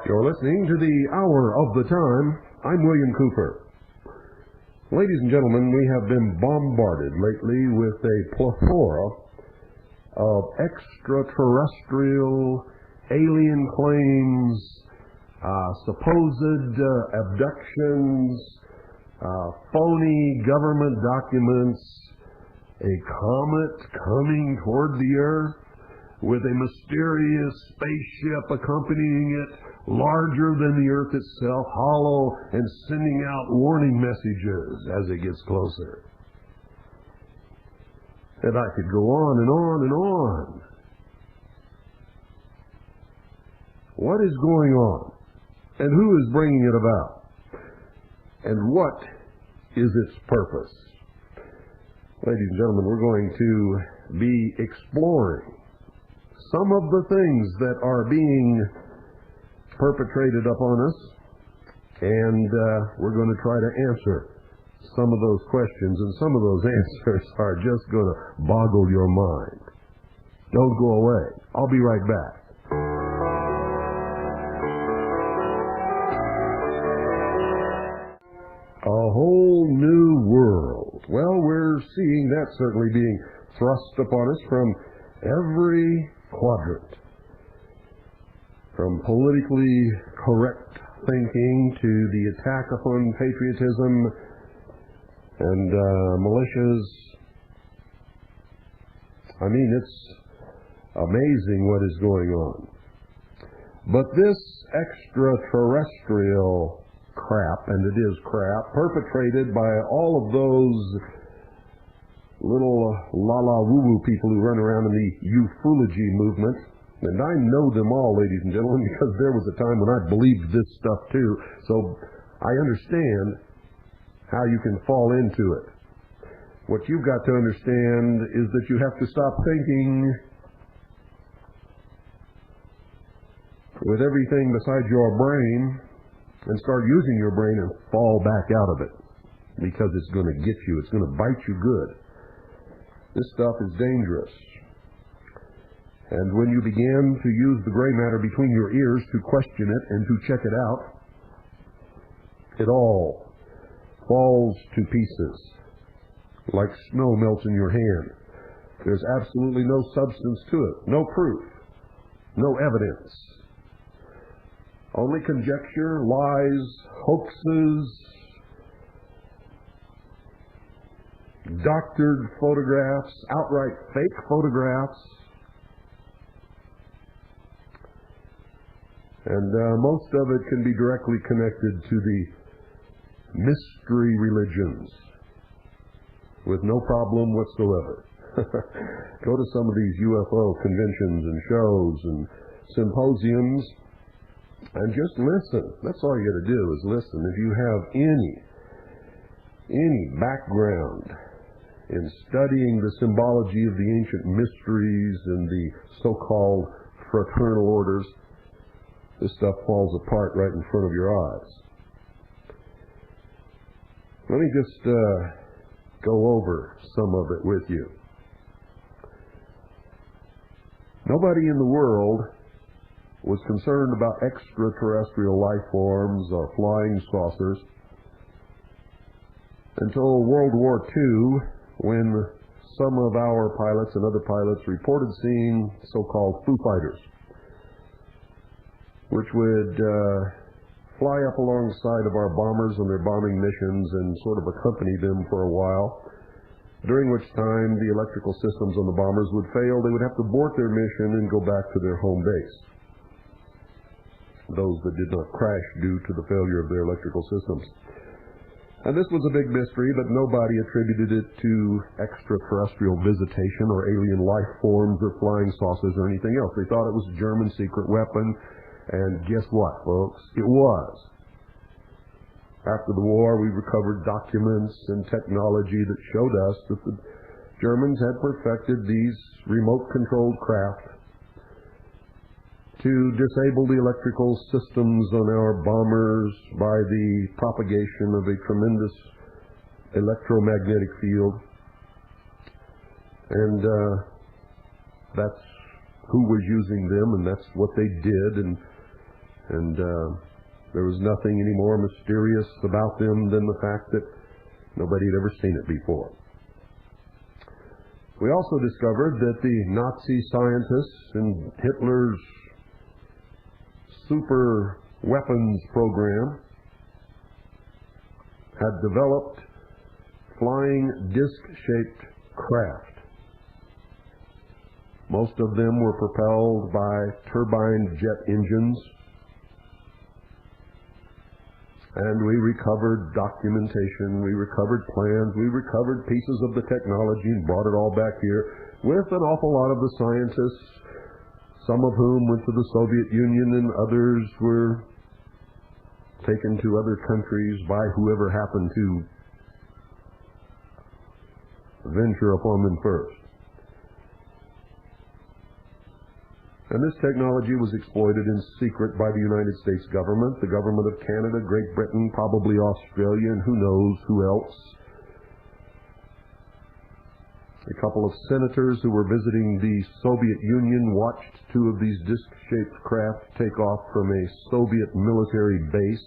You're listening to the Hour of the Time. I'm William Cooper. Ladies and gentlemen, we have been bombarded lately with a plethora of extraterrestrial alien claims, supposed abductions, phony government documents, a comet coming toward the Earth with a mysterious spaceship accompanying it, larger than the Earth itself, hollow, and sending out warning messages as it gets closer. And I could go on and on and on. What is going on? And who is bringing it about? And what is its purpose? Ladies and gentlemen, we're going to be exploring some of the things that are being perpetrated upon us, and we're going to try to answer some of those questions, and some of those answers are just going to boggle your mind. Don't go away. I'll be right back. A whole new world. Well, we're seeing that certainly being thrust upon us from every quadrant. From politically correct thinking to the attack upon patriotism and militias. I mean, it's amazing what is going on. But this extraterrestrial crap, and it is crap, perpetrated by all of those little la-la-woo-woo people who run around in the UFOlogy movement. And I know them all, ladies and gentlemen, because there was a time when I believed this stuff too. So I understand how you can fall into it. What you've got to understand is that you have to stop thinking with everything besides your brain and start using your brain and fall back out of it, because it's going to get you. It's going to bite you good. This stuff is dangerous. And when you begin to use the gray matter between your ears to question it and to check it out, it all falls to pieces like snow melts in your hand. There's absolutely no substance to it, no proof, no evidence. Only conjecture, lies, hoaxes, doctored photographs, outright fake photographs. And most of it can be directly connected to the mystery religions with no problem whatsoever. Go to some of these UFO conventions and shows and symposiums and just listen. That's all you got to do is listen. If you have any background in studying the symbology of the ancient mysteries and the so-called fraternal orders, this stuff falls apart right in front of your eyes. Let me just go over some of it with you. Nobody in the world was concerned about extraterrestrial life forms or flying saucers until World War II, when some of our pilots and other pilots reported seeing so-called Foo Fighters, which would fly up alongside of our bombers on their bombing missions and sort of accompany them for a while, during which time the electrical systems on the bombers would fail. They would have to abort their mission and go back to their home base. Those that did not crash due to the failure of their electrical systems. And this was a big mystery, but nobody attributed it to extraterrestrial visitation or alien life forms or flying saucers or anything else. They thought it was a German secret weapon. And guess what, folks? It was. After the war, we recovered documents and technology that showed us that the Germans had perfected these remote-controlled craft to disable the electrical systems on our bombers by the propagation of a tremendous electromagnetic field. And that's who was using them, and that's what they did. And And there was nothing any more mysterious about them than the fact that nobody had ever seen it before. We also discovered that the Nazi scientists in Hitler's super weapons program had developed flying disc-shaped craft. Most of them were propelled by turbine jet engines. And we recovered documentation, we recovered plans, we recovered pieces of the technology and brought it all back here with an awful lot of the scientists, some of whom went to the Soviet Union and others were taken to other countries by whoever happened to venture upon them first. And this technology was exploited in secret by the United States government, the government of Canada, Great Britain, probably Australia, and who knows who else. A couple of senators who were visiting the Soviet Union watched two of these disc-shaped craft take off from a Soviet military base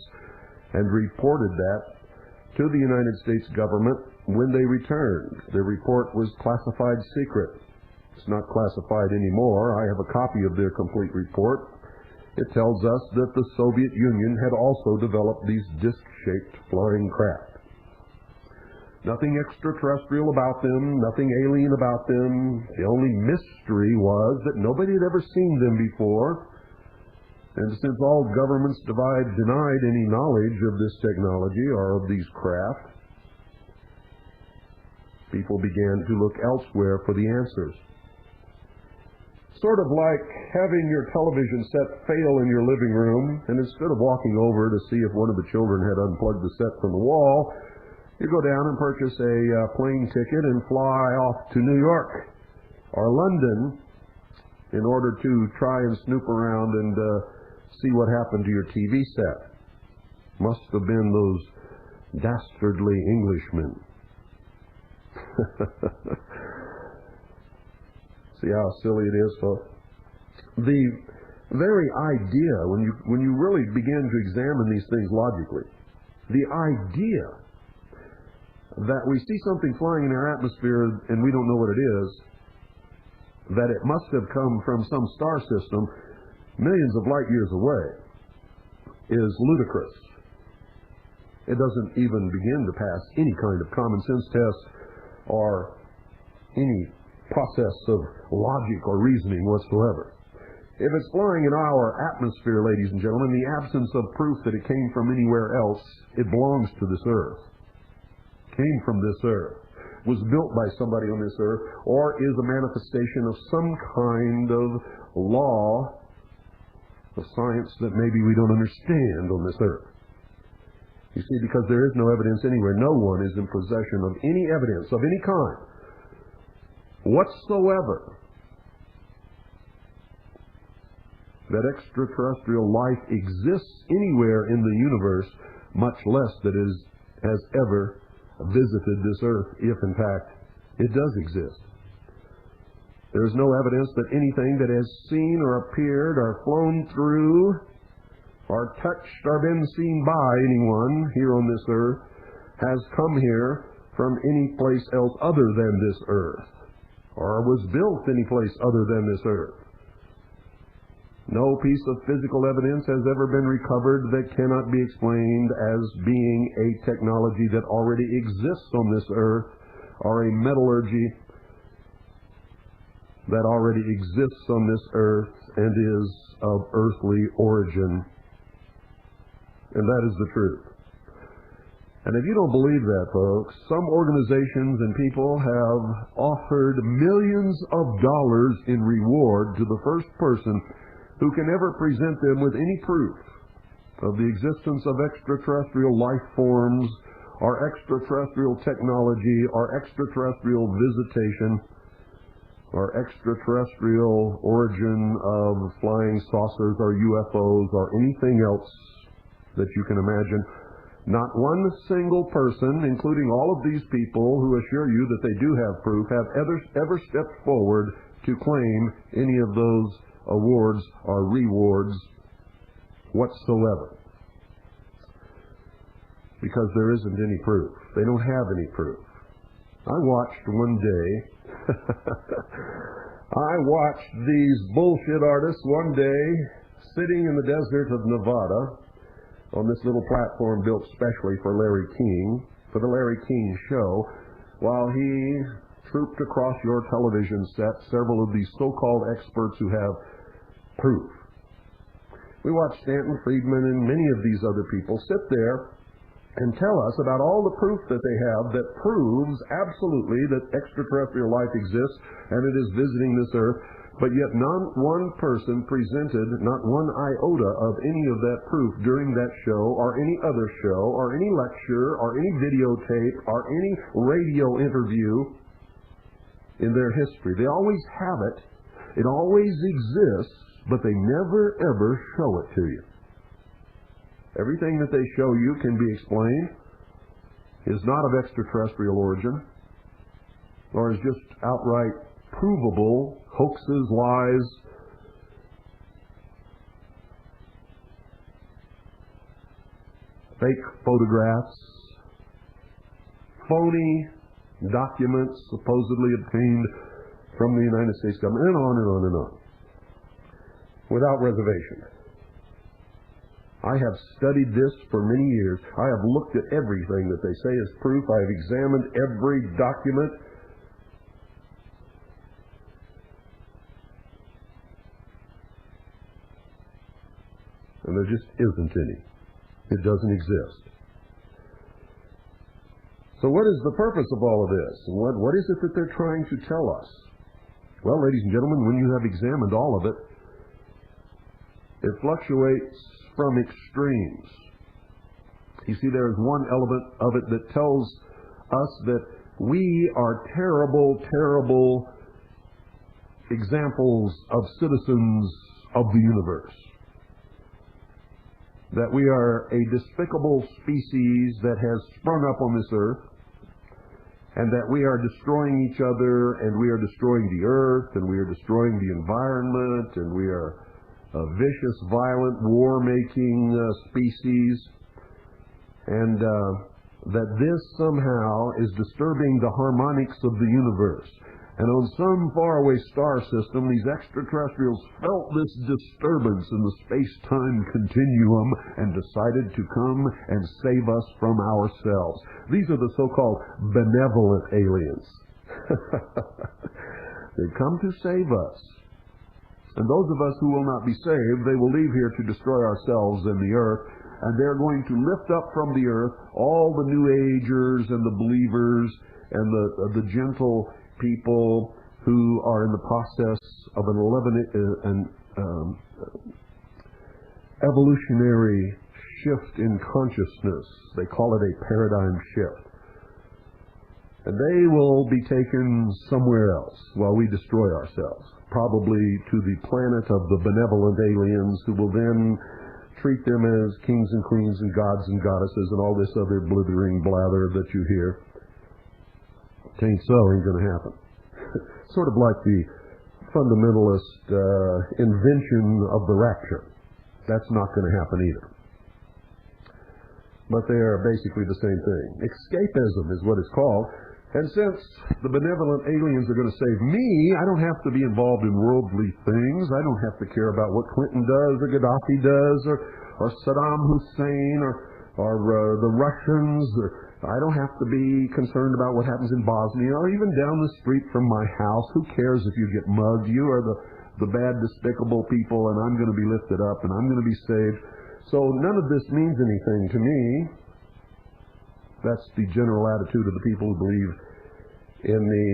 and reported that to the United States government when they returned. Their report was classified secret. It's not classified anymore. I have a copy of their complete report. It tells us that the Soviet Union had also developed these disc-shaped flying craft. Nothing extraterrestrial about them, nothing alien about them. The only mystery was that nobody had ever seen them before. And since all governments denied any knowledge of this technology or of these craft, people began to look elsewhere for the answers. Sort of like having your television set fail in your living room, and instead of walking over to see if one of the children had unplugged the set from the wall, you go down and purchase a plane ticket and fly off to New York or London in order to try and snoop around and see what happened to your TV set. Must have been those dastardly Englishmen. See how silly it is, folks? The very idea, when you really begin to examine these things logically, the idea that we see something flying in our atmosphere and we don't know what it is, that it must have come from some star system millions of light years away, is ludicrous. It doesn't even begin to pass any kind of common sense test or any process of logic or reasoning whatsoever. If it's flying in our atmosphere, ladies and gentlemen, the absence of proof that it came from anywhere else, it belongs to this earth. Came from this earth, was built by somebody on this earth, or is a manifestation of some kind of law of science that maybe we don't understand on this earth. You see, because there is no evidence anywhere, no one is in possession of any evidence of any kind whatsoever that extraterrestrial life exists anywhere in the universe, much less that it has ever visited this earth, if in fact it does exist. There is no evidence that anything that has seen or appeared or flown through or touched or been seen by anyone here on this earth has come here from any place else other than this earth, or was built any place other than this earth. No piece of physical evidence has ever been recovered that cannot be explained as being a technology that already exists on this earth, or a metallurgy that already exists on this earth and is of earthly origin. And that is the truth. And if you don't believe that, folks, some organizations and people have offered millions of dollars in reward to the first person who can ever present them with any proof of the existence of extraterrestrial life forms or extraterrestrial technology or extraterrestrial visitation or extraterrestrial origin of flying saucers or UFOs or anything else that you can imagine. Not one single person, including all of these people who assure you that they do have proof, have ever stepped forward to claim any of those awards or rewards whatsoever. Because there isn't any proof. They don't have any proof. I watched one day, I watched these bullshit artists one day sitting in the desert of Nevada on this little platform built specially for Larry King, for the Larry King show, while he trooped across your television set several of these so-called experts who have proof. We watched Stanton Friedman and many of these other people sit there and tell us about all the proof that they have that proves absolutely that extraterrestrial life exists and it is visiting this earth, but yet not one person presented not one iota of any of that proof during that show or any other show or any lecture or any videotape or any radio interview in their history. They always have it. It always exists, but they never ever show it to you. Everything that they show you can be explained, is not of extraterrestrial origin, or is just outright provable hoaxes, lies, fake photographs, phony documents supposedly obtained from the United States government, and on and on and on, without reservation. I have studied this for many years. I have looked at everything that they say is proof. I have examined every document. And there just isn't any. It doesn't exist. So what is the purpose of all of this? What is it that they're trying to tell us? Well, ladies and gentlemen, when you have examined all of it, it fluctuates from extremes. You see, there is one element of it that tells us that we are terrible, terrible examples of citizens of the universe. That we are a despicable species that has sprung up on this earth, and that we are destroying each other, and we are destroying the earth, and we are destroying the environment, and we are a vicious, violent, war-making species, and that this somehow is disturbing the harmonics of the universe. And on some faraway star system, these extraterrestrials felt this disturbance in the space-time continuum and decided to come and save us from ourselves. These are the so-called benevolent aliens. They've come to save us. And those of us who will not be saved, they will leave here to destroy ourselves and the earth, and they're going to lift up from the earth all the New Agers and the believers and the gentle people who are in the process of an evolutionary shift in consciousness. They call it a paradigm shift. And they will be taken somewhere else while we destroy ourselves, probably to the planet of the benevolent aliens, who will then treat them as kings and queens and gods and goddesses and all this other blithering blather that you hear. Ain't so, ain't going to happen. Sort of like the fundamentalist invention of the rapture. That's not going to happen either. But they are basically the same thing. Escapism is what it's called. And since the benevolent aliens are going to save me, I don't have to be involved in worldly things. I don't have to care about what Clinton does or Gaddafi does or Saddam Hussein or the Russians. I don't have to be concerned about what happens in Bosnia or even down the street from my house. Who cares if you get mugged? You are the bad, despicable people, and I'm going to be lifted up, and I'm going to be saved. So none of this means anything to me. That's the general attitude of the people who believe in the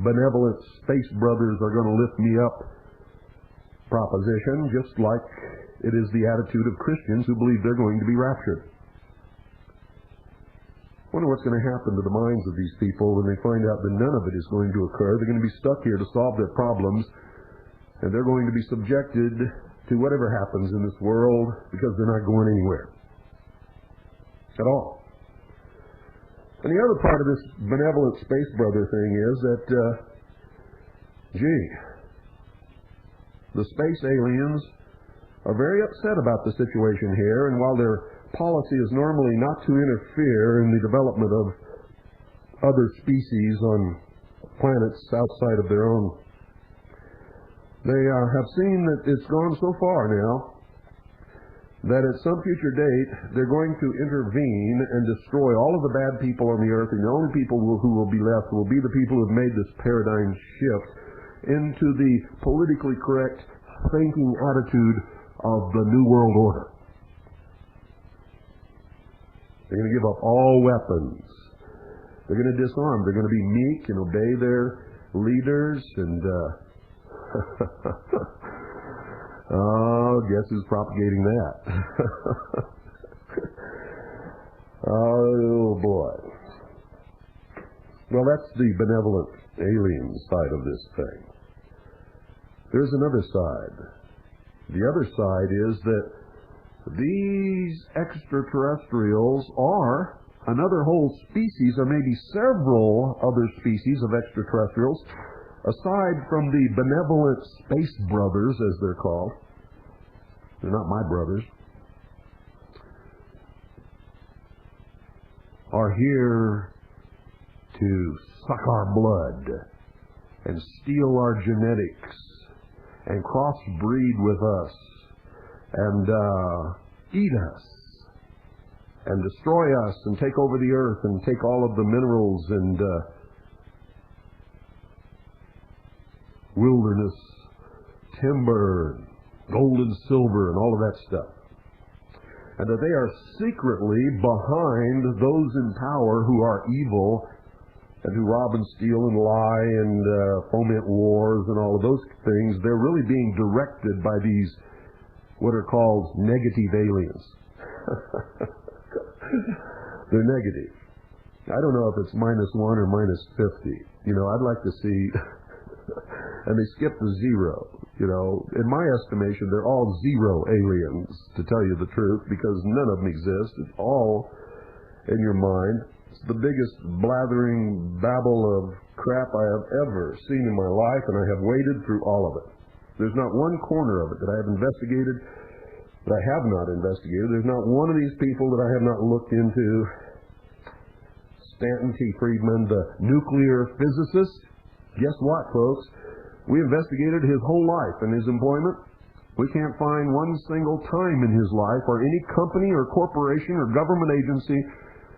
benevolent space brothers are going to lift me up proposition, just like it is the attitude of Christians who believe they're going to be raptured. I wonder what's going to happen to the minds of these people when they find out that none of it is going to occur. They're going to be stuck here to solve their problems, and they're going to be subjected to whatever happens in this world because they're not going anywhere at all. And the other part of this benevolent space brother thing is that, the space aliens are very upset about the situation here, and while their policy is normally not to interfere in the development of other species on planets outside of their own, they have seen that it's gone so far now that at some future date they're going to intervene and destroy all of the bad people on the earth, and the only people who will be left will be the people who have made this paradigm shift into the politically correct thinking attitude of the New World Order. They're going to give up all weapons. They're going to disarm. They're going to be meek and obey their leaders. And oh, guess who's propagating that? Oh boy. Well, that's the benevolent alien side of this thing. There's another side. The other side is that these extraterrestrials are another whole species, or maybe several other species of extraterrestrials, aside from the benevolent space brothers, as they're called. They're not my brothers. Are here to suck our blood and steal our genetics and crossbreed with us and eat us and destroy us and take over the earth and take all of the minerals and wilderness, timber, gold and silver and all of that stuff. And that they are secretly behind those in power who are evil and who rob and steal and lie and foment wars and all of those things. They're really being directed by these what are called negative aliens. They're negative. I don't know if it's -1 or -50. You know, I'd like to see, and they skip the 0. You know, in my estimation, they're all 0 aliens, to tell you the truth, because none of them exist. It's all in your mind. It's the biggest blathering babble of crap I have ever seen in my life, and I have waded through all of it. There's not one corner of it that I have investigated, that I have not investigated. There's not one of these people that I have not looked into. Stanton T. Friedman, the nuclear physicist. Guess what, folks? We investigated his whole life and his employment. We can't find one single time in his life, or any company or corporation or government agency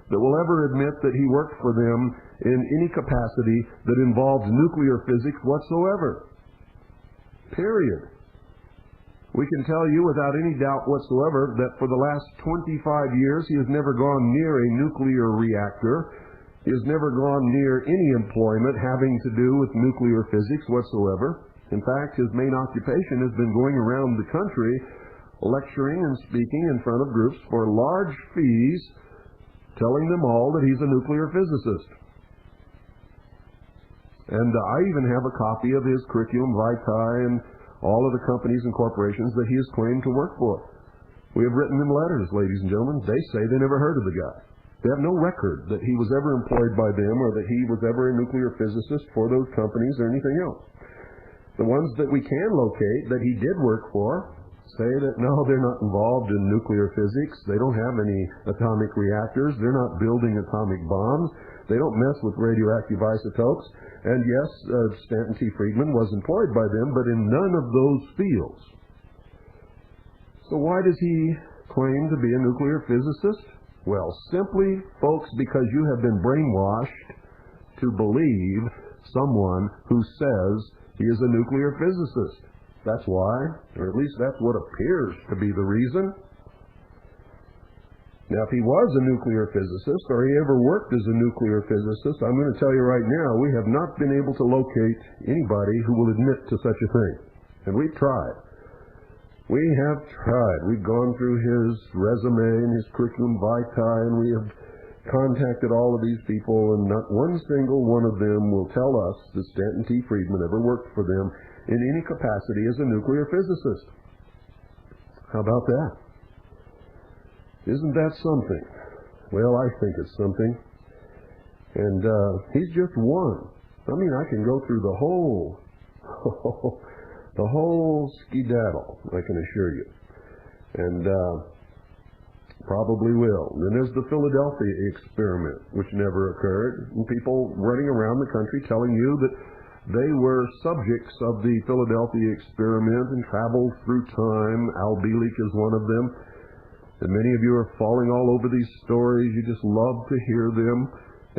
that will ever admit that he worked for them in any capacity that involved nuclear physics whatsoever. Period. We can tell you without any doubt whatsoever that for the last 25 years he has never gone near a nuclear reactor. He has never gone near any employment having to do with nuclear physics whatsoever. In fact, his main occupation has been going around the country lecturing and speaking in front of groups for large fees, telling them all that he's a nuclear physicist. And I even have a copy of his curriculum vitae and all of the companies and corporations that he has claimed to work for. We have written them letters, ladies and gentlemen. They say they never heard of the guy. They have no record that he was ever employed by them or that he was ever a nuclear physicist for those companies or anything else. The ones that we can locate that he did work for say that no, they're not involved in nuclear physics. They don't have any atomic reactors. They're not building atomic bombs. They don't mess with radioactive isotopes. And yes, Stanton T. Friedman was employed by them, but in none of those fields. So why does he claim to be a nuclear physicist? Well, simply, folks, because you have been brainwashed to believe someone who says he is a nuclear physicist. That's why, or at least that's what appears to be the reason. Now, if he was a nuclear physicist, or he ever worked as a nuclear physicist, I'm going to tell you right now, we have not been able to locate anybody who will admit to such a thing. And we've tried. We have tried. We've gone through his resume and his curriculum vitae, and we have contacted all of these people, and not one single one of them will tell us that Stanton T. Friedman ever worked for them in any capacity as a nuclear physicist. How about that? Isn't that something? Well, I think it's something. And he's just one. I mean, I can go through the whole skedaddle, I can assure you. And probably will. Then there's the Philadelphia experiment, which never occurred, and people running around the country telling you that they were subjects of the Philadelphia experiment and traveled through time. Al Bielek is one of them. And many of you are falling all over these stories. You just love to hear them.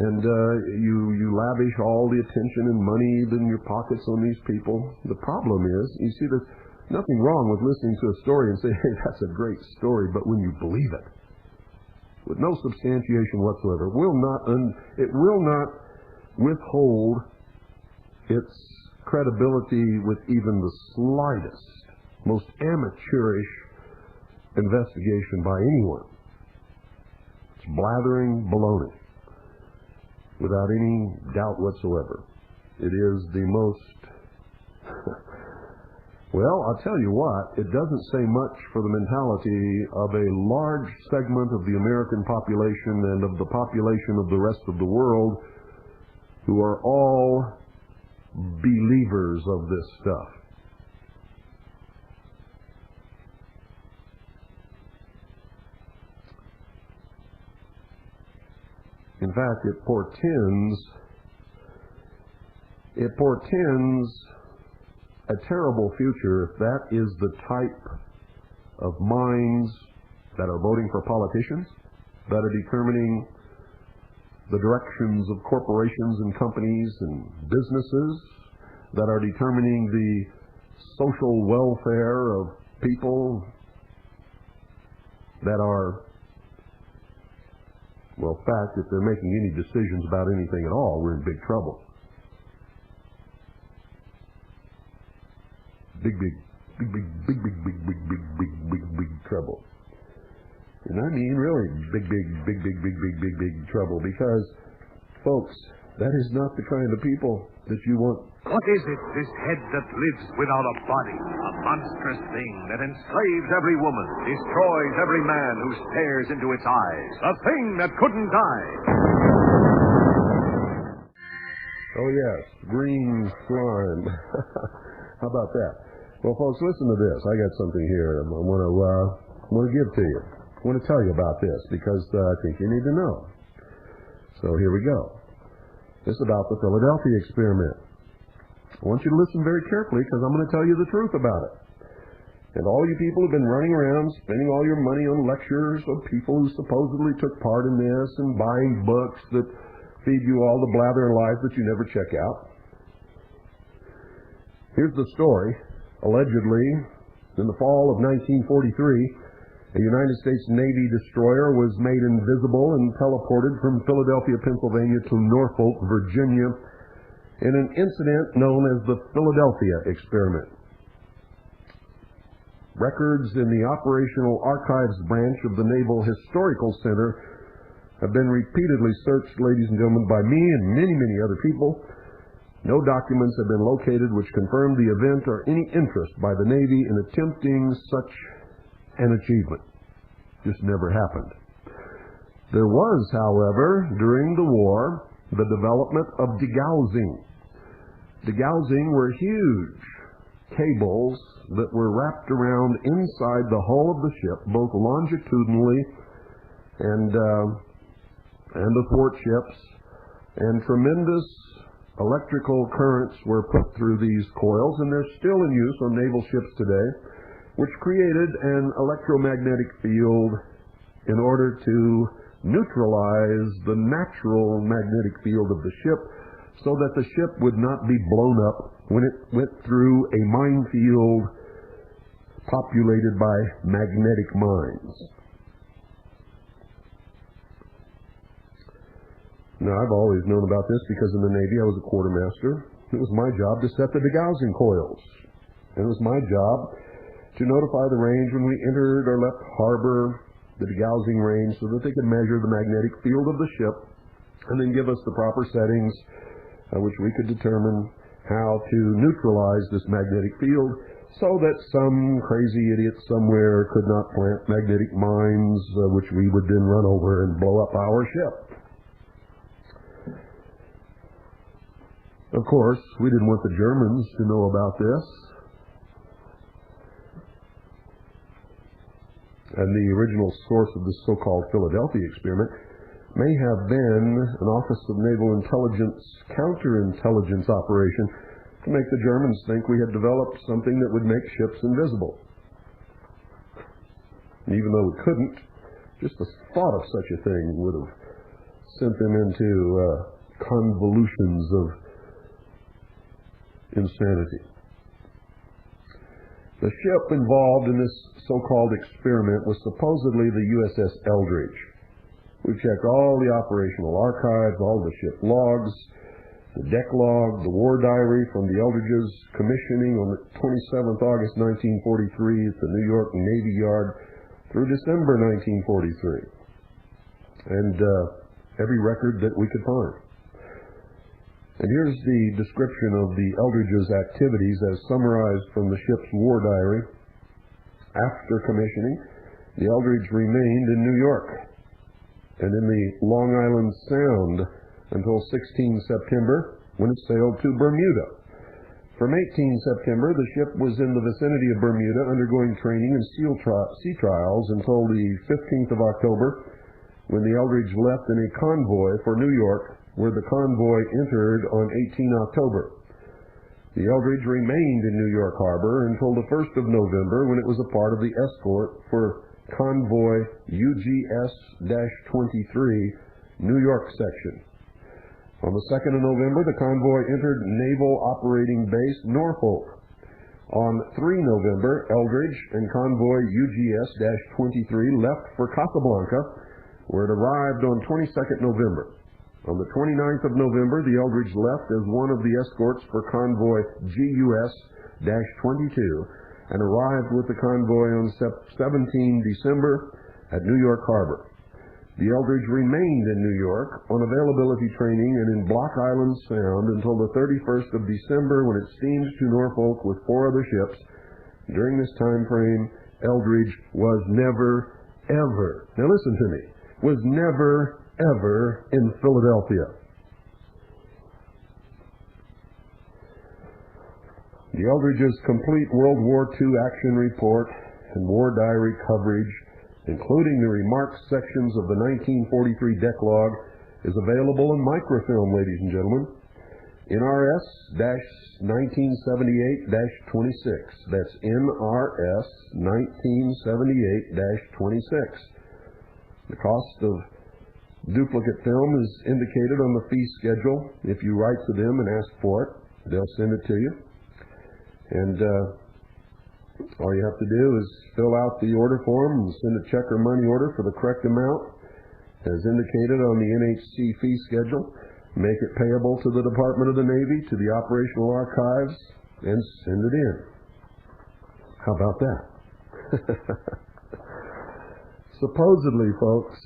And you lavish all the attention and money in your pockets on these people. The problem is, you see, there's nothing wrong with listening to a story and saying, hey, that's a great story, but when you believe it, with no substantiation whatsoever, it will not withhold its credibility with even the slightest, most amateurish investigation by anyone. It's blathering baloney, without any doubt whatsoever. It is the most... Well, I'll tell you what, it doesn't say much for the mentality of a large segment of the American population and of the population of the rest of the world who are all believers of this stuff. In fact, it portends a terrible future if that is the type of minds that are voting for politicians, that are determining the directions of corporations and companies and businesses, that are determining the social welfare of people, that are, well, in fact, if they're making any decisions about anything at all, we're in big trouble. Big trouble. And I mean really big trouble, because, folks, that is not the kind of people that you want. What is it, this head that lives without a body, a monstrous thing that enslaves every woman, destroys every man who stares into its eyes, a thing that couldn't die? Oh yes, green slime. How about that? Well, folks, listen to this. I got something here I want to give to you. I want to tell you about this because I think you need to know. So here we go. This is about the Philadelphia experiment. I want you to listen very carefully because I'm going to tell you the truth about it. And all you people who've been running around spending all your money on lectures of people who supposedly took part in this and buying books that feed you all the blather and lies that you never check out. Here's the story. Allegedly, in the fall of 1943, a United States Navy destroyer was made invisible and teleported from Philadelphia, Pennsylvania to Norfolk, Virginia, in an incident known as the Philadelphia experiment. Records in the Operational Archives branch of the Naval Historical Center have been repeatedly searched, ladies and gentlemen, by me and many other people. No documents have been located which confirm the event or any interest by the Navy in attempting such an achievement. Just never happened. There was, however, during the war, the development of degaussing. Degaussing were huge cables that were wrapped around inside the hull of the ship, both longitudinally and athwart ships, and tremendous electrical currents were put through these coils, and they're still in use on naval ships today, which created an electromagnetic field in order to neutralize the natural magnetic field of the ship so that the ship would not be blown up when it went through a minefield populated by magnetic mines. Now, I've always known about this because in the Navy I was a quartermaster. It was my job to set the degaussing coils. And it was my job to notify the range when we entered or left harbor, the degaussing range, so that they could measure the magnetic field of the ship and then give us the proper settings which we could determine how to neutralize this magnetic field so that some crazy idiot somewhere could not plant magnetic mines which we would then run over and blow up our ship. Of course, we didn't want the Germans to know about this. and the original source of this so-called Philadelphia experiment may have been an Office of Naval Intelligence counterintelligence operation to make the Germans think we had developed something that would make ships invisible. And even though we couldn't, just the thought of such a thing would have sent them into convolutions of insanity. The ship involved in this so-called experiment was supposedly the USS Eldridge. We've checked all the operational archives, all the ship logs, the deck log, the war diary from the Eldridge's commissioning on the 27th August 1943 at the New York Navy Yard through December 1943, and every record that we could find. And here's the description of the Eldridge's activities as summarized from the ship's war diary. After commissioning, the Eldridge remained in New York and in the Long Island Sound until 16 September, when it sailed to Bermuda. From 18 September, the ship was in the vicinity of Bermuda undergoing training and sea trials until the 15th of October, when the Eldridge left in a convoy for New York, where the convoy entered on 18 October. The Eldridge remained in New York Harbor until the 1st of November, when it was a part of the escort for convoy UGS-23, New York section. On the 2nd of November, the convoy entered Naval Operating Base Norfolk. On 3 November, Eldridge and convoy UGS-23 left for Casablanca, where it arrived on 22nd November. On the 29th of November, the Eldridge left as one of the escorts for convoy GUS-22 and arrived with the convoy on 17 December at New York Harbor. The Eldridge remained in New York on availability training and in Block Island Sound until the 31st of December, when it steamed to Norfolk with 4 other ships. During this time frame, Eldridge was never, ever, now listen to me, was never, ever in Philadelphia. The Eldridge's complete World War II action report and war diary coverage, including the remarks sections of the 1943 deck log, is available in microfilm, ladies and gentlemen. NRS-1978-26. That's NRS-1978-26. The cost of duplicate film is indicated on the fee schedule. If you write to them and ask for it, they'll send it to you. And all you have to do is fill out the order form and send a check or money order for the correct amount, as indicated on the NHC fee schedule. Make it payable to the Department of the Navy, to the Operational Archives, and send it in. How about that? Supposedly, folks,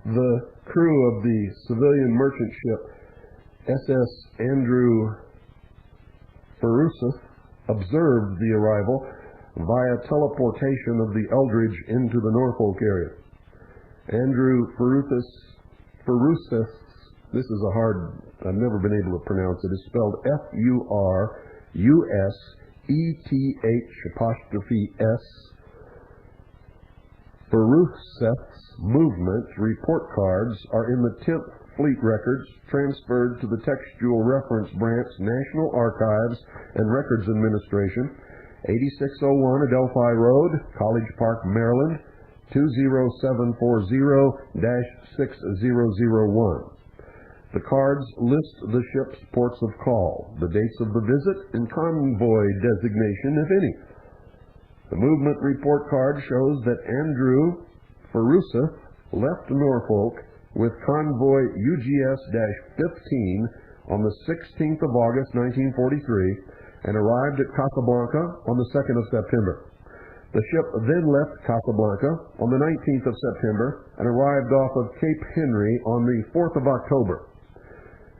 the crew of the civilian merchant ship SS Andrew Feruseth observed the arrival via teleportation of the Eldridge into the Norfolk area. Andrew Feruseth, this is a hard, I've never been able to pronounce it. It's spelled F-U-R-U-S-E-T-H'-S. Feruseth's movement report cards are in the 10th Fleet Records, transferred to the Textual Reference Branch, National Archives and Records Administration, 8601 Adelphi Road, College Park, Maryland, 20740-6001. The cards list the ship's ports of call, the dates of the visit, and convoy designation, if any. The movement report card shows that Andrew Feruseth left Norfolk with convoy UGS-15 on the 16th of August 1943 and arrived at Casablanca on the 2nd of September. The ship then left Casablanca on the 19th of September and arrived off of Cape Henry on the 4th of October.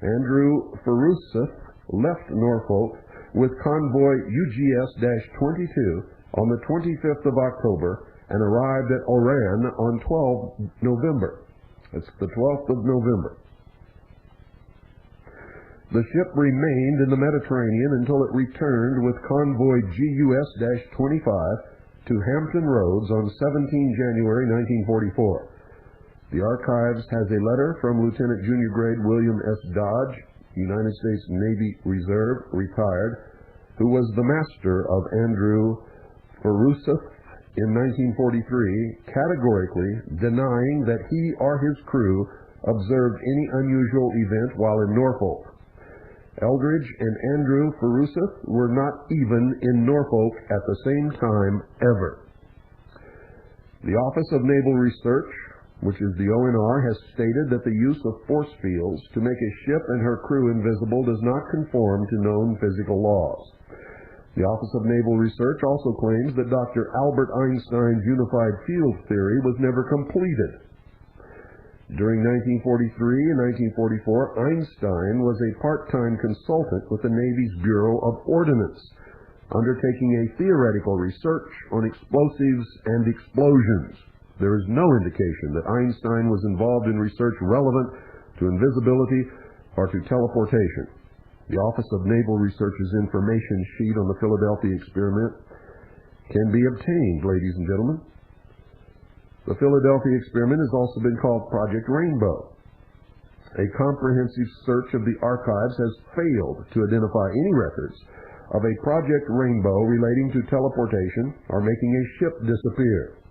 Andrew Feruseth left Norfolk with convoy UGS-22 on the 25th of October and arrived at Oran on 12 November. It's the 12th of November. The ship remained in the Mediterranean until it returned with convoy GUS-25 to Hampton Roads on 17 January 1944. The archives has a letter from Lieutenant Junior Grade William S. Dodge, United States Navy Reserve, retired, who was the master of Andrew Faruseth in 1943, categorically denying that he or his crew observed any unusual event while in Norfolk. Eldridge and Andrew Faruseth were not even in Norfolk at the same time ever. The Office of Naval Research, which is the ONR, has stated that the use of force fields to make a ship and her crew invisible does not conform to known physical laws. The Office of Naval Research also claims that Dr. Albert Einstein's unified field theory was never completed. During 1943 and 1944, Einstein was a part-time consultant with the Navy's Bureau of Ordnance, undertaking a theoretical research on explosives and explosions. There is no indication that Einstein was involved in research relevant to invisibility or to teleportation. The Office of Naval Research's information sheet on the Philadelphia experiment can be obtained, ladies and gentlemen. The Philadelphia experiment has also been called Project Rainbow. A comprehensive search of the archives has failed to identify any records of a Project Rainbow relating to teleportation or making a ship disappear.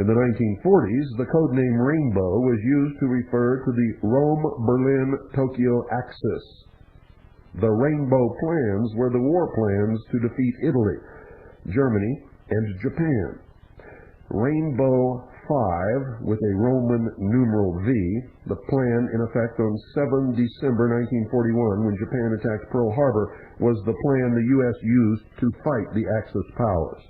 In the 1940s, the codename Rainbow was used to refer to the Rome-Berlin-Tokyo axis. The Rainbow plans were the war plans to defeat Italy, Germany, and Japan. Rainbow 5, with a Roman numeral V, the plan in effect on 7 December 1941 when Japan attacked Pearl Harbor, was the plan the U.S. used to fight the Axis powers.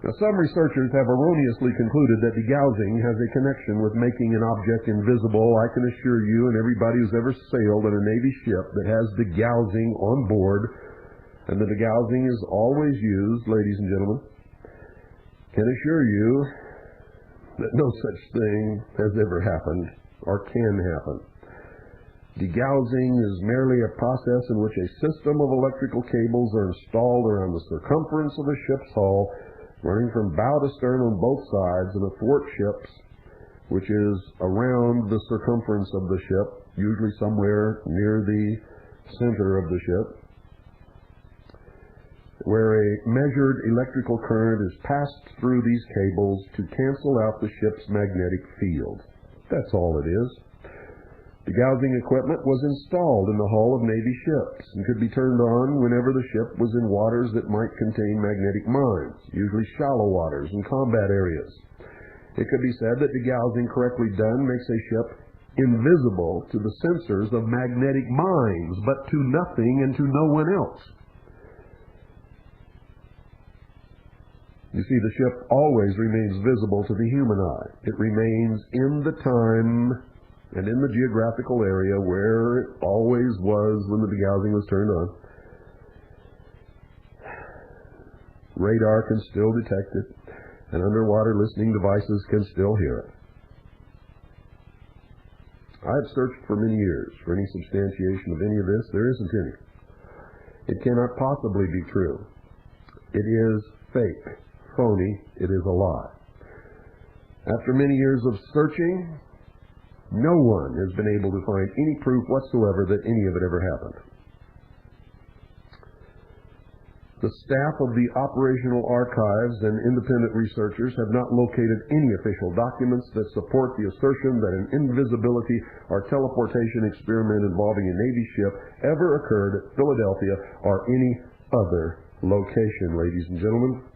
Now, some researchers have erroneously concluded that degaussing has a connection with making an object invisible. I can assure you and everybody who's ever sailed in a Navy ship that has degaussing on board, and the degaussing is always used, ladies and gentlemen, can assure you that no such thing has ever happened or can happen. Degaussing is merely a process in which a system of electrical cables are installed around the circumference of a ship's hull, running from bow to stern on both sides, and athwart ships, which is around the circumference of the ship, usually somewhere near the center of the ship, where a measured electrical current is passed through these cables to cancel out the ship's magnetic field. That's all it is. Degaussing equipment was installed in the hull of Navy ships and could be turned on whenever the ship was in waters that might contain magnetic mines, usually shallow waters and combat areas. It could be said that degaussing correctly done makes a ship invisible to the sensors of magnetic mines, but to nothing and to no one else. You see, the ship always remains visible to the human eye. It remains in the time and in the geographical area where it always was when the degaussing was turned on. Radar can still detect it, and underwater listening devices can still hear it. I've searched for many years for any substantiation of any of this. There isn't any. It cannot possibly be true. It is fake, phony, it is a lie. After many years of searching, no one has been able to find any proof whatsoever that any of it ever happened. The staff of the operational archives and independent researchers have not located any official documents that support the assertion that an invisibility or teleportation experiment involving a Navy ship ever occurred at Philadelphia or any other location, ladies and gentlemen.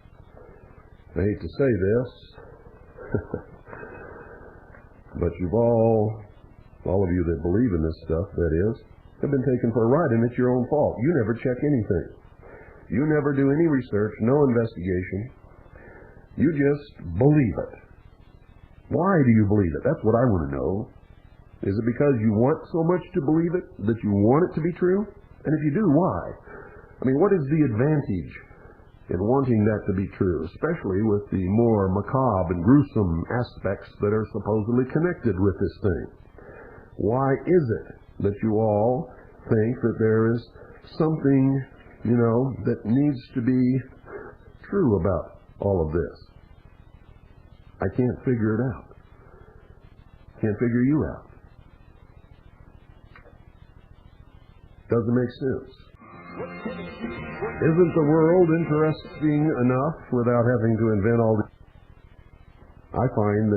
I hate to say this, but you've all of you that believe in this stuff, that is, have been taken for a ride, and it's your own fault. You never check anything. You never do any research, no investigation. You just believe it. Why do you believe it? That's what I want to know. Is it because you want so much to believe it, that you want it to be true? And if you do, why? I mean, what is the advantage in wanting that to be true, especially with the more macabre and gruesome aspects that are supposedly connected with this thing? Why is it that you all think that there is something, that needs to be true about all of this? I can't figure it out. Can't figure you out. Doesn't make sense. Isn't the world interesting enough without having to invent all this? I find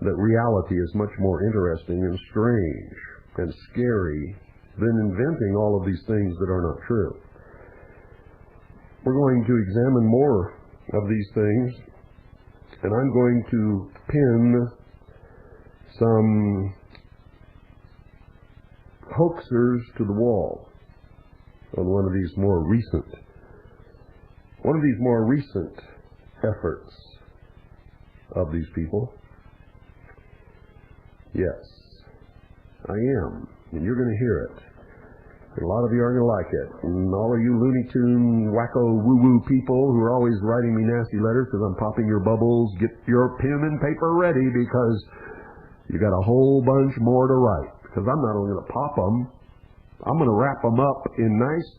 that reality is much more interesting and strange and scary than inventing all of these things that are not true. We're going to examine more of these things, and I'm going to pin some hoaxers to the wall on one of these more recent efforts of these people. Yes, I am, and you're going to hear it. And a lot of you are going to like it. And all of you Looney Tune, wacko, woo-woo people who are always writing me nasty letters because I'm popping your bubbles, get your pen and paper ready because you got a whole bunch more to write. Because I'm not only going to pop them, I'm going to wrap them up in nice,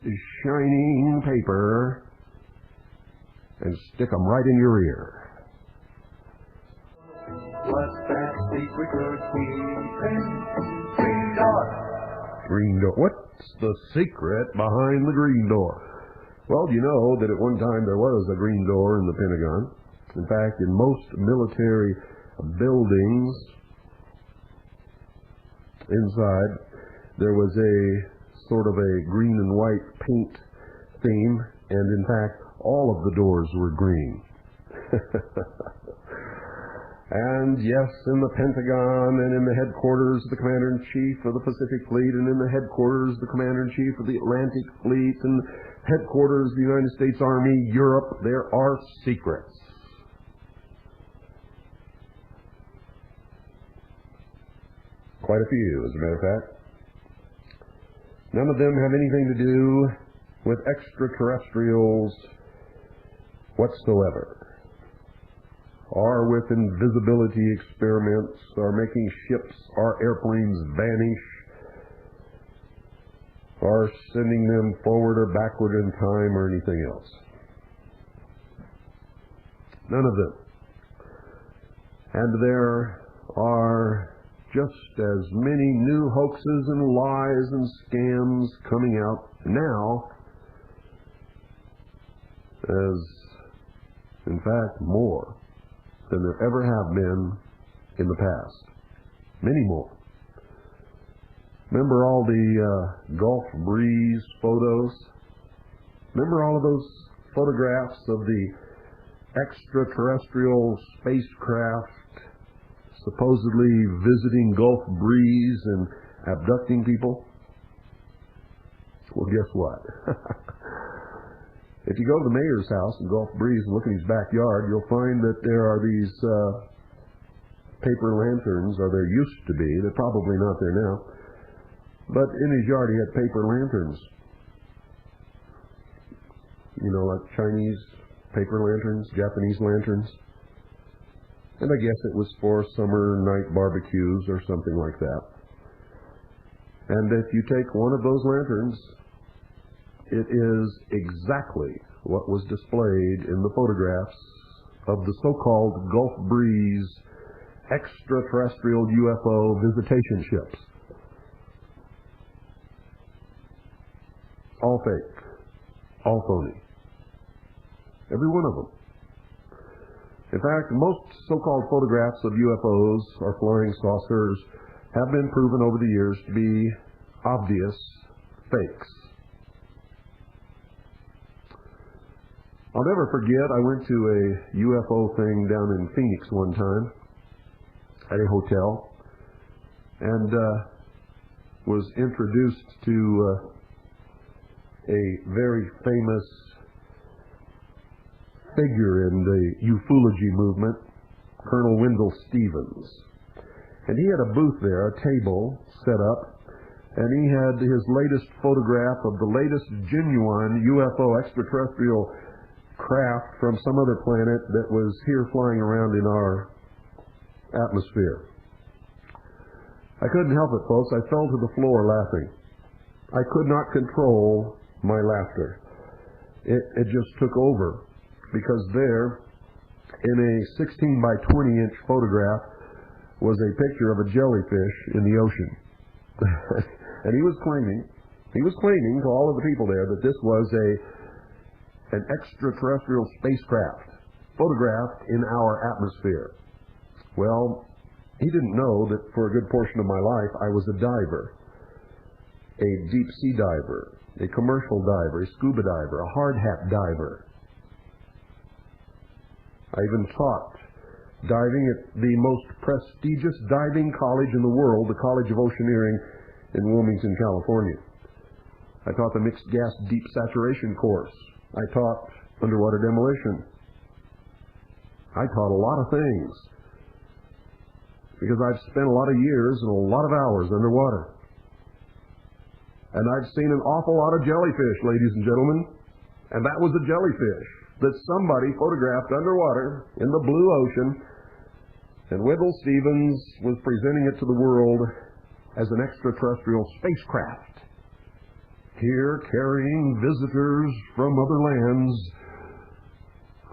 shining paper and stick them right in your ear. What's that secret word keeping? Green door. Green door. What's the secret behind the green door? Well, you know that at one time there was a green door in the Pentagon. In fact, in most military buildings, inside there was a sort of a green and white paint theme, and in fact all of the doors were green. And yes, in the Pentagon and in the headquarters of the Commander-in-Chief of the Pacific Fleet and in the headquarters of the Commander-in-Chief of the Atlantic Fleet and headquarters of the United States Army, Europe, there are secrets. Quite a few, as a matter of fact. None of them have anything to do with extraterrestrials whatsoever, or with invisibility experiments, or making ships or airplanes vanish, or sending them forward or backward in time, or anything else. None of them. And there are just as many new hoaxes and lies and scams coming out now as, in fact, more than there ever have been in the past. Many more. Remember all the Gulf Breeze photos? Remember all of those photographs of the extraterrestrial spacecraft supposedly visiting Gulf Breeze and abducting people? Well, guess what? If you go to the mayor's house in Gulf Breeze and look in his backyard, you'll find that there are these paper lanterns, or there used to be. They're probably not there now. But in his yard he had paper lanterns. You know, like Chinese paper lanterns, Japanese lanterns. And I guess it was for summer night barbecues or something like that. And if you take one of those lanterns, it is exactly what was displayed in the photographs of the so-called Gulf Breeze extraterrestrial UFO visitation ships. All fake. All phony. Every one of them. In fact, most so-called photographs of UFOs or flying saucers have been proven over the years to be obvious fakes. I'll never forget, I went to a UFO thing down in Phoenix one time at a hotel and was introduced to a very famous figure in the UFOlogy movement, Colonel Wendell Stevens. And he had a booth there, a table set up, and he had his latest photograph of the latest genuine UFO extraterrestrial craft from some other planet that was here flying around in our atmosphere. I couldn't help it, folks. I fell to the floor laughing. I could not control my laughter. It just took over. because there, in a 16 by 20 inch photograph, was a picture of a jellyfish in the ocean. And he was claiming to all of the people there that this was an extraterrestrial spacecraft photographed in our atmosphere. Well, he didn't know that for a good portion of my life I was a diver, a deep sea diver, a commercial diver, a scuba diver, a hard hat diver. I even taught diving at the most prestigious diving college in the world, the College of Oceaneering in Wilmington, California. I taught the mixed gas deep saturation course. I taught underwater demolition. I taught a lot of things because I've spent a lot of years and a lot of hours underwater. And I've seen an awful lot of jellyfish, ladies and gentlemen. And that was a jellyfish that somebody photographed underwater in the blue ocean, and Wendell Stevens was presenting it to the world as an extraterrestrial spacecraft, here carrying visitors from other lands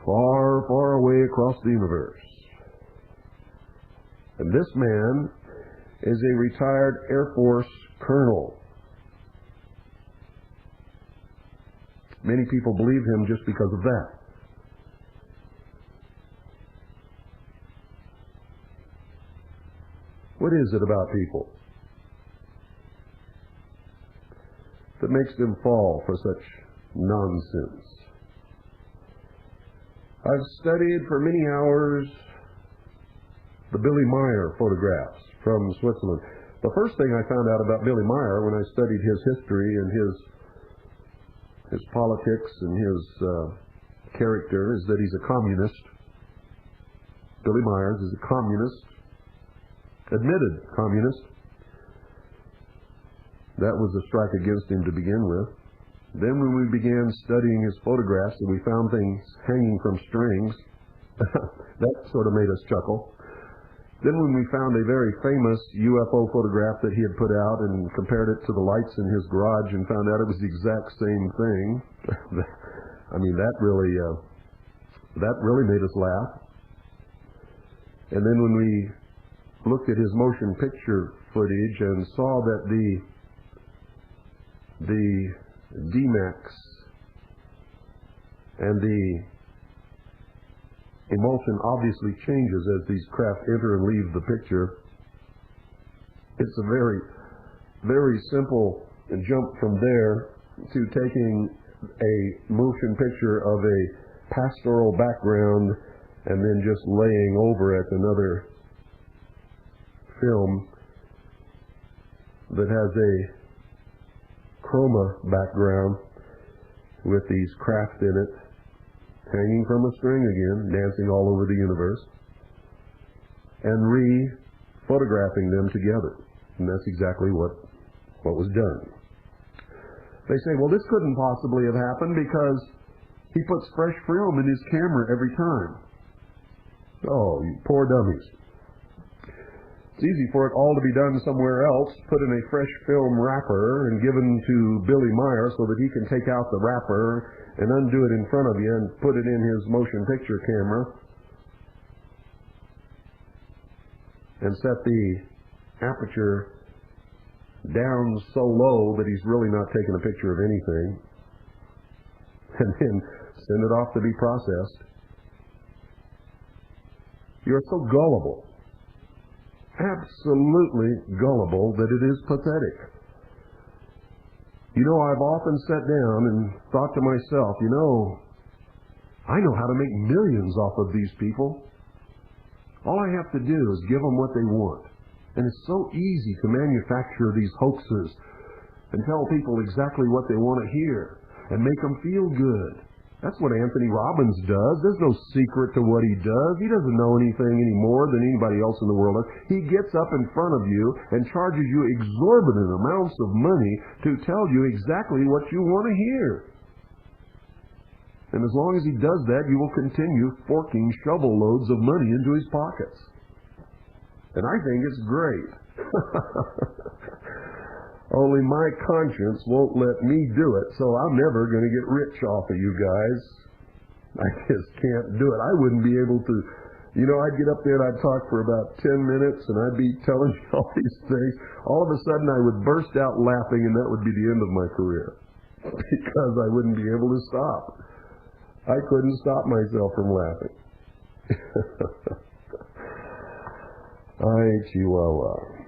far, far away across the universe. And this man is a retired Air Force colonel. Many people believe him just because of that. What is it about people that makes them fall for such nonsense? I've studied for many hours the Billy Meyer photographs from Switzerland. The first thing I found out about Billy Meyer when I studied his history and his politics and his character is that he's a communist. Billy Myers is a communist. Admitted communist. That was a strike against him to begin with. Then when we began studying his photographs and we found things hanging from strings, that sort of made us chuckle. Then when we found a very famous UFO photograph that he had put out and compared it to the lights in his garage and found out it was the exact same thing, I mean, that really made us laugh. And then when we looked at his motion picture footage and saw that the DMAX and the emulsion obviously changes as these craft enter and leave the picture. It's a very, very simple jump from there to taking a motion picture of a pastoral background and then just laying over it another film that has a chroma background with these craft in it hanging from a string again, dancing all over the universe, and re-photographing them together. And that's exactly what was done. They say, well, this couldn't possibly have happened because he puts fresh film in his camera every time. Oh, you poor dummies. It's easy for it all to be done somewhere else, put in a fresh film wrapper and given to Billy Meyer so that he can take out the wrapper and undo it in front of you and put it in his motion picture camera and set the aperture down so low that he's really not taking a picture of anything and then send it off to be processed. You're so gullible. Absolutely gullible that it is pathetic. You know, I've often sat down and thought to myself, you know, I know how to make millions off of these people. All I have to do is give them what they want. And it's so easy to manufacture these hoaxes and tell people exactly what they want to hear and make them feel good. That's what Anthony Robbins does. There's no secret to what he does. He doesn't know anything any more than anybody else in the world does. He gets up in front of you and charges you exorbitant amounts of money to tell you exactly what you want to hear. And as long as he does that, you will continue forking shovel loads of money into his pockets. And I think it's great. Only my conscience won't let me do it, so I'm never going to get rich off of you guys. I just can't do it. I wouldn't be able to, I'd get up there and I'd talk for about 10 minutes and I'd be telling you all these things. All of a sudden I would burst out laughing and that would be the end of my career because I wouldn't be able to stop. I couldn't stop myself from laughing. Ay, Chihuahua.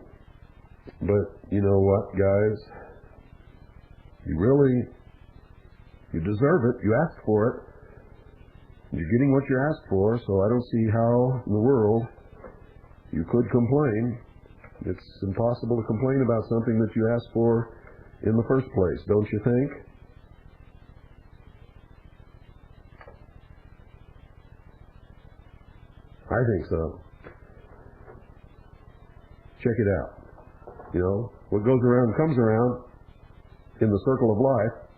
But you know what, guys? You deserve it. You asked for it. You're getting what you asked for, so I don't see how in the world you could complain. It's impossible to complain about something that you asked for in the first place, don't you think? I think so. Check it out. What goes around comes around in the circle of life.